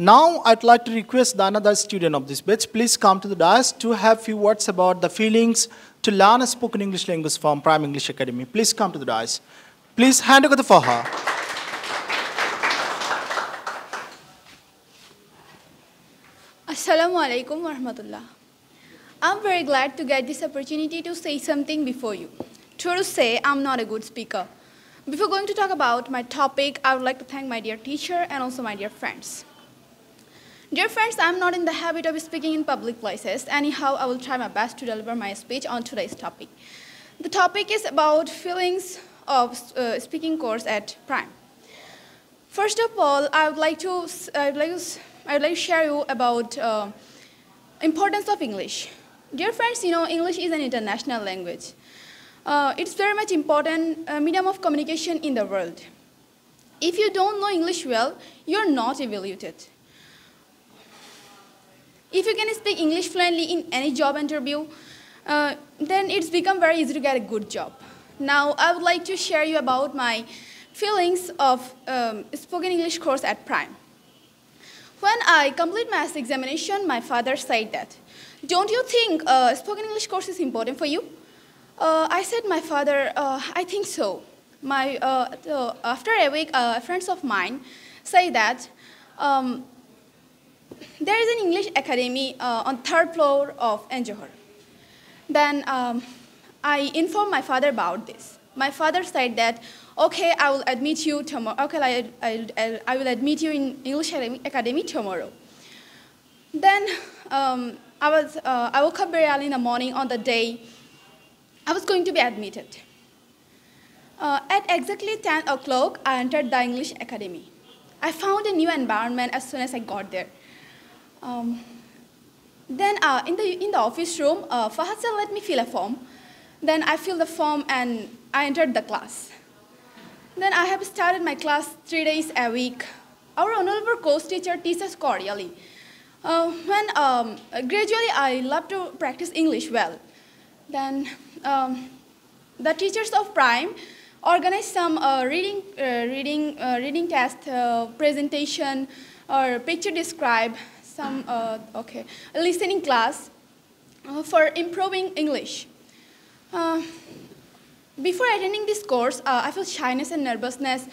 Now, I'd like to request the another student of this batch, please come to the dais to have few words about the feelings to learn a spoken English language from Prime English Academy. Please come to the dais. Please hand over for her. Assalamu alaikum warahmatullah. I'm very glad to get this opportunity to say something before you. True to say, I'm not a good speaker. Before going to talk about my topic, I would like to thank my dear teacher and also my dear friends. Dear friends, I'm not in the habit of speaking in public places. Anyhow, I will try my best to deliver my speech on today's topic. The topic is about feelings of speaking course at Prime. First of all, I would like to share you about importance of English. Dear friends, you know, English is an international language. It's very much important medium of communication in the world. If you don't know English well, you're not evaluated. If you can speak English fluently in any job interview, then it's become very easy to get a good job. Now, I would like to share you about my feelings of spoken English course at Prime. When I complete my examination, my father said that, "Don't you think spoken English course is important for you?" I said, "My father, I think so." After a week, friends of mine say that there is an English academy on 3rd floor of 𝐿𝑗𝐻. Then I informed my father about this. My father said that, "Okay, I will admit you tomorrow. Okay, I will admit you in English academy tomorrow." Then I woke up very early in the morning on the day I was going to be admitted. At exactly 10 o'clock, I entered the English academy. I found a new environment as soon as I got there. Then in the office room, Fahad sir let me fill a form. Then I filled the form and I entered the class. Then I have started my class 3 days a week. Our honorable course teacher teaches cordially. Gradually I love to practice English well. Then the teachers of Prime organized some reading test, presentation, or picture describe, some listening class for improving English. Before attending this course, I felt shyness and nervousness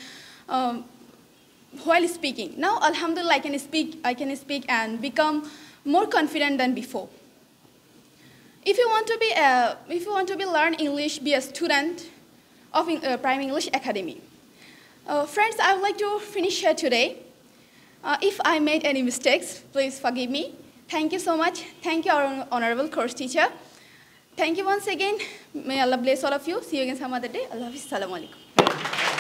while speaking. Now, alhamdulillah, I can speak and become more confident than before. If you want to learn English, be a student of Prime English Academy. Friends, I would like to finish here today. If I made any mistakes, please forgive me. Thank you so much. Thank you, our honorable course teacher. Thank you once again. May Allah bless all of you. See you again some other day. Allah Hafiz. Assalamu alaikum.